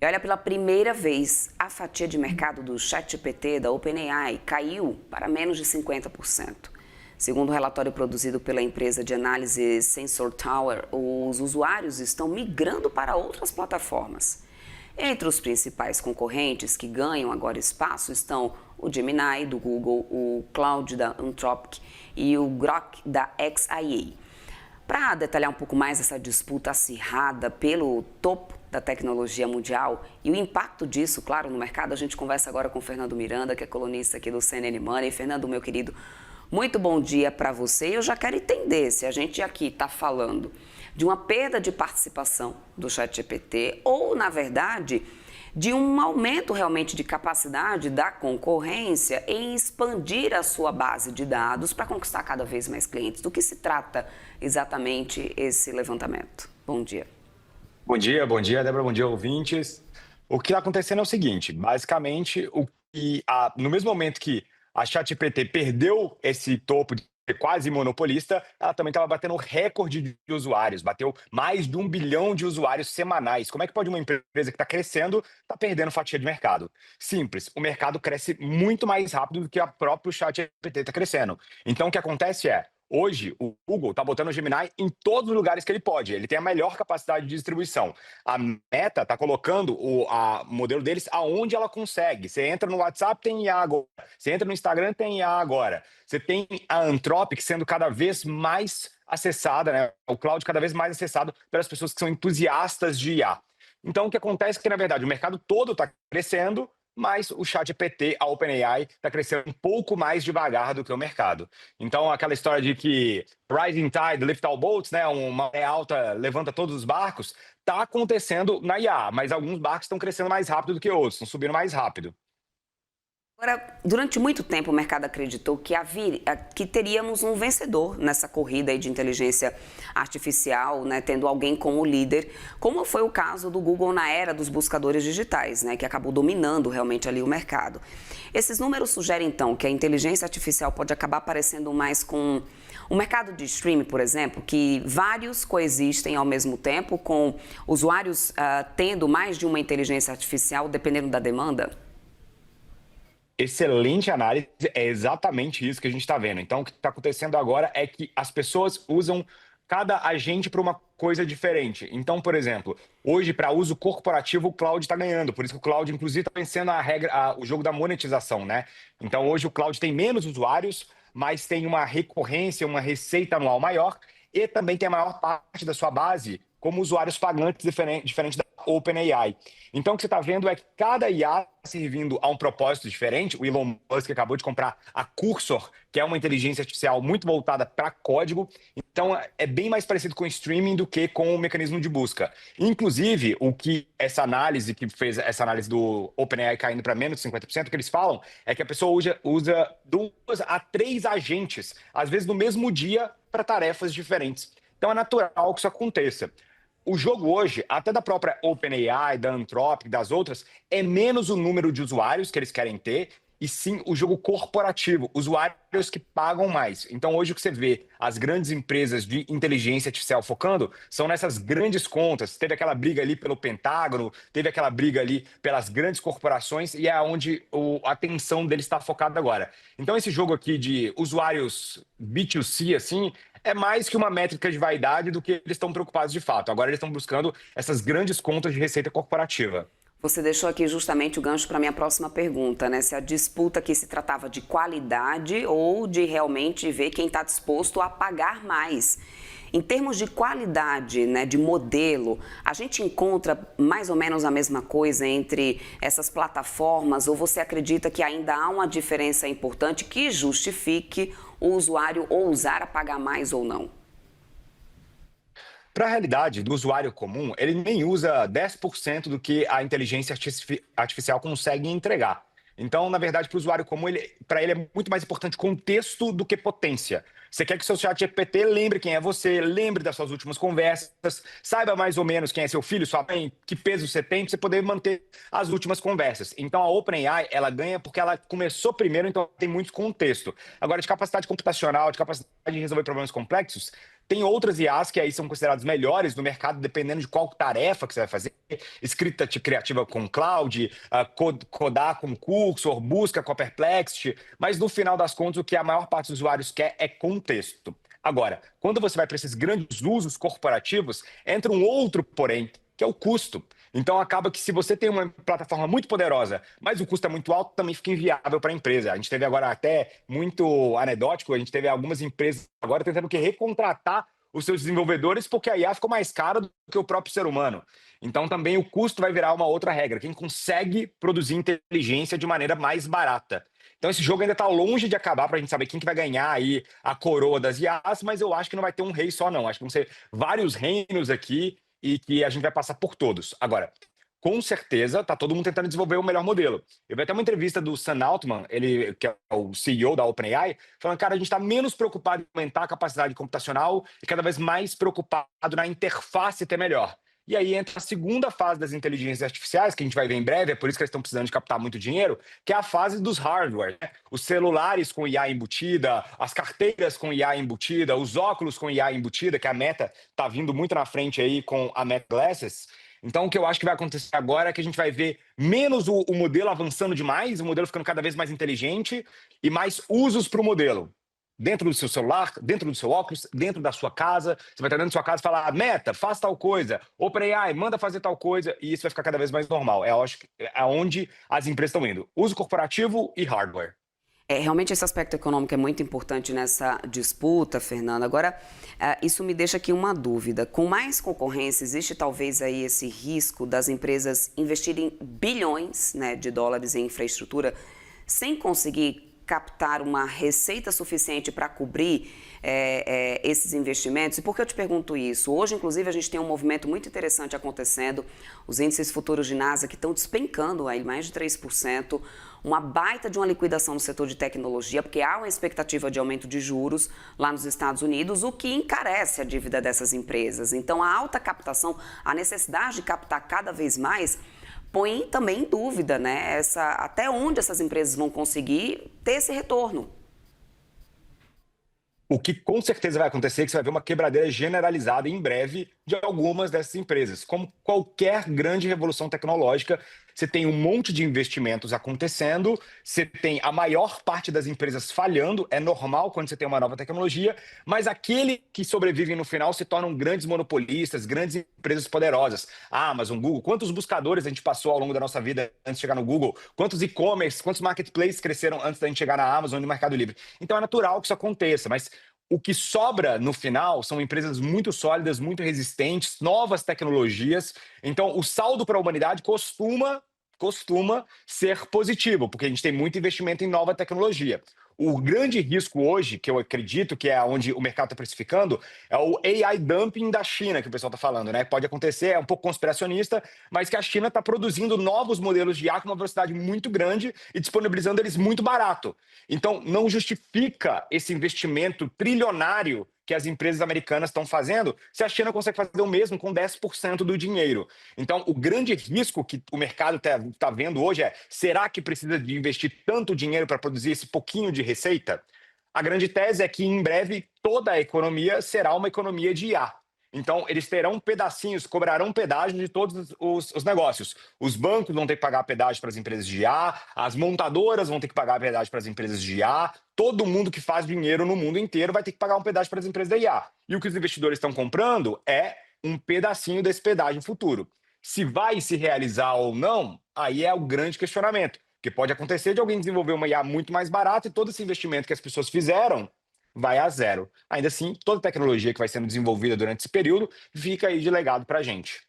E olha, pela primeira vez, a fatia de mercado do ChatGPT da OpenAI caiu para menos de 50%. Segundo o relatório produzido pela empresa de análise Sensor Tower, os usuários estão migrando para outras plataformas. Entre os principais concorrentes que ganham agora espaço estão o Gemini do Google, o Claude da Anthropic e o Grok da XIA. Para detalhar um pouco mais essa disputa acirrada pelo topo da tecnologia mundial e o impacto disso, claro, no mercado, a gente conversa agora com o Fernando Miranda, que é colunista aqui do CNN Money. Fernando, meu querido, muito bom dia para você. Eu já quero entender se a gente aqui está falando de uma perda de participação do ChatGPT ou, na verdade, de um aumento realmente de capacidade da concorrência em expandir a sua base de dados para conquistar cada vez mais clientes. Do que se trata exatamente esse levantamento? Bom dia. Bom dia, Débora, bom dia, ouvintes. O que está acontecendo é o seguinte, basicamente, no mesmo momento que a ChatGPT perdeu esse topo de ser quase monopolista, ela também estava batendo recorde de usuários, bateu mais de 1 bilhão de usuários semanais. Como é que pode uma empresa que está crescendo estar perdendo fatia de mercado? Simples, o mercado cresce muito mais rápido do que a própria ChatGPT está crescendo. Então, o que acontece é, hoje, o Google está botando o Gemini em todos os lugares que ele pode. Ele tem a melhor capacidade de distribuição. A Meta está colocando o modelo deles aonde ela consegue. Você entra no WhatsApp, tem IA agora. Você entra no Instagram, tem IA agora. Você tem a Anthropic sendo cada vez mais acessada, né? O cloud cada vez mais acessado pelas pessoas que são entusiastas de IA. Então, o que acontece é que, na verdade, o mercado todo está crescendo, mas o ChatGPT, a OpenAI, está crescendo um pouco mais devagar do que o mercado. Então, aquela história de que rising tide lift all boats, né, uma maré alta levanta todos os barcos, está acontecendo na IA, mas alguns barcos estão crescendo mais rápido do que outros, estão subindo mais rápido. Agora, durante muito tempo o mercado acreditou que teríamos um vencedor nessa corrida aí de inteligência artificial, né, tendo alguém como líder, como foi o caso do Google na era dos buscadores digitais, né, que acabou dominando realmente ali o mercado. Esses números sugerem então que a inteligência artificial pode acabar aparecendo mais com o mercado de streaming, por exemplo, que vários coexistem ao mesmo tempo, com usuários tendo mais de uma inteligência artificial dependendo da demanda? Excelente análise, é exatamente isso que a gente está vendo. Então, o que está acontecendo agora é que as pessoas usam cada agente para uma coisa diferente. Então, por exemplo, hoje, para uso corporativo, o cloud está ganhando. Por isso que o cloud, inclusive, está vencendo o jogo da monetização, né? Então, hoje, o cloud tem menos usuários, mas tem uma recorrência, uma receita anual maior e também tem a maior parte da sua base como usuários pagantes diferente da OpenAI. Então, o que você está vendo é que cada IA está servindo a um propósito diferente. O Elon Musk acabou de comprar a Cursor, que é uma inteligência artificial muito voltada para código. Então, é bem mais parecido com o streaming do que com o mecanismo de busca. Inclusive, o que essa análise que fez essa análise do OpenAI caindo para menos de 50%, o que eles falam é que a pessoa usa 2 a 3 agentes, às vezes no mesmo dia, para tarefas diferentes. Então, é natural que isso aconteça. O jogo hoje, até da própria OpenAI, da Anthropic, das outras, é menos o número de usuários que eles querem ter, e sim o jogo corporativo, usuários que pagam mais. Então, hoje o que você vê, as grandes empresas de inteligência artificial focando, são nessas grandes contas. Teve aquela briga ali pelo Pentágono, teve aquela briga ali pelas grandes corporações, e é onde a atenção deles está focada agora. Então, esse jogo aqui de usuários B2C, assim, é mais que uma métrica de vaidade do que eles estão preocupados de fato. Agora eles estão buscando essas grandes contas de receita corporativa. Você deixou aqui justamente o gancho para a minha próxima pergunta, né? Se a disputa aqui se tratava de qualidade ou de realmente ver quem está disposto a pagar mais. Em termos de qualidade, né, de modelo, a gente encontra mais ou menos a mesma coisa entre essas plataformas, ou você acredita que ainda há uma diferença importante que justifique o usuário ousar a pagar mais ou não? Para a realidade do usuário comum, ele nem usa 10% do que a inteligência artificial consegue entregar. Então, na verdade, para o usuário comum, para ele é muito mais importante contexto do que potência. Você quer que o seu chat GPT lembre quem é você, lembre das suas últimas conversas, saiba mais ou menos quem é seu filho, sua mãe, que peso você tem, para você poder manter as últimas conversas. Então, a OpenAI, ela ganha porque ela começou primeiro, então tem muito contexto. Agora, de capacidade computacional, de capacidade de resolver problemas complexos, Tem outras IAs que aí são consideradas melhores no mercado, dependendo de qual tarefa que você vai fazer. Escrita criativa com Cloud, codar com Cursor, busca com a Perplexity. Mas no final das contas, o que a maior parte dos usuários quer é contexto. Agora, quando você vai para esses grandes usos corporativos, entra um outro porém, que é o custo. Então, acaba que se você tem uma plataforma muito poderosa, mas o custo é muito alto, também fica inviável para a empresa. A gente teve agora até muito anedótico, a gente teve algumas empresas agora tentando recontratar os seus desenvolvedores porque a IA ficou mais cara do que o próprio ser humano. Então, também o custo vai virar uma outra regra. Quem consegue produzir inteligência de maneira mais barata. Então, esse jogo ainda está longe de acabar para a gente saber quem que vai ganhar aí a coroa das IAs, mas eu acho que não vai ter um rei só, não. Acho que vão ser vários reinos aqui e que a gente vai passar por todos. Agora, com certeza, está todo mundo tentando desenvolver o melhor modelo. Eu vi até uma entrevista do Sam Altman, ele, que é o CEO da OpenAI, falando, cara, a gente está menos preocupado em aumentar a capacidade computacional e cada vez mais preocupado na interface ter melhor. E aí entra a segunda fase das inteligências artificiais, que a gente vai ver em breve, é por isso que eles estão precisando de captar muito dinheiro, que é a fase dos hardware, né? Os celulares com IA embutida, as carteiras com IA embutida, os óculos com IA embutida, que a Meta está vindo muito na frente aí com a Meta Glasses. Então, o que eu acho que vai acontecer agora é que a gente vai ver menos o modelo avançando demais, o modelo ficando cada vez mais inteligente e mais usos para o modelo. Dentro do seu celular, dentro do seu óculos, dentro da sua casa. Você vai estar dentro da sua casa e falar, Meta, faz tal coisa. OpenAI, manda fazer tal coisa. E isso vai ficar cada vez mais normal. Acho que é onde as empresas estão indo. Uso corporativo e hardware. Realmente esse aspecto econômico é muito importante nessa disputa, Fernando. Agora, isso me deixa aqui uma dúvida. Com mais concorrência, existe talvez aí esse risco das empresas investirem bilhões, né, de dólares em infraestrutura sem conseguir captar uma receita suficiente para cobrir esses investimentos? E por que eu te pergunto isso? Hoje, inclusive, a gente tem um movimento muito interessante acontecendo, os índices futuros de NASA que estão despencando aí mais de 3%, uma baita de uma liquidação no setor de tecnologia, porque há uma expectativa de aumento de juros lá nos Estados Unidos, o que encarece a dívida dessas empresas. Então, a alta captação, a necessidade de captar cada vez mais, põe também em dúvida, né, até onde essas empresas vão conseguir ter esse retorno. O que com certeza vai acontecer é que você vai ver uma quebradeira generalizada em breve de algumas dessas empresas. Como qualquer grande revolução tecnológica, você tem um monte de investimentos acontecendo, você tem a maior parte das empresas falhando, é normal quando você tem uma nova tecnologia, mas aquele que sobrevive no final se tornam grandes monopolistas, grandes empresas poderosas. A Amazon, Google, quantos buscadores a gente passou ao longo da nossa vida antes de chegar no Google? Quantos e-commerce, quantos marketplaces cresceram antes da gente chegar na Amazon e no Mercado Livre? Então é natural que isso aconteça, mas o que sobra no final são empresas muito sólidas, muito resistentes, novas tecnologias. Então, o saldo para a humanidade costuma ser positivo, porque a gente tem muito investimento em nova tecnologia. O grande risco hoje, que eu acredito que é onde o mercado está precificando, é o AI dumping da China, que o pessoal está falando, né? Pode acontecer, é um pouco conspiracionista, mas que a China está produzindo novos modelos de IA com uma velocidade muito grande e disponibilizando eles muito barato. Então, não justifica esse investimento trilionário que as empresas americanas estão fazendo, se a China consegue fazer o mesmo com 10% do dinheiro. Então, o grande risco que o mercado está vendo hoje é, será que precisa de investir tanto dinheiro para produzir esse pouquinho de receita? A grande tese é que, em breve, toda a economia será uma economia de IA. Então, eles terão pedacinhos, cobrarão pedágio de todos os negócios. Os bancos vão ter que pagar pedágio para as empresas de IA, as montadoras vão ter que pagar pedágio para as empresas de IA, todo mundo que faz dinheiro no mundo inteiro vai ter que pagar um pedágio para as empresas da IA. E o que os investidores estão comprando é um pedacinho desse pedágio futuro. Se vai se realizar ou não, aí é o grande questionamento. Porque pode acontecer de alguém desenvolver uma IA muito mais barata e todo esse investimento que as pessoas fizeram vai a zero. Ainda assim, toda a tecnologia que vai sendo desenvolvida durante esse período fica aí de legado para a gente.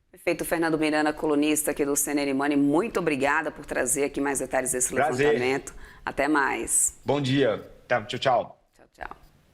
Perfeito, Fernando Miranda, colunista aqui do CNN Money, muito obrigada por trazer aqui mais detalhes desse levantamento. Até mais. Bom dia. Tchau, tchau.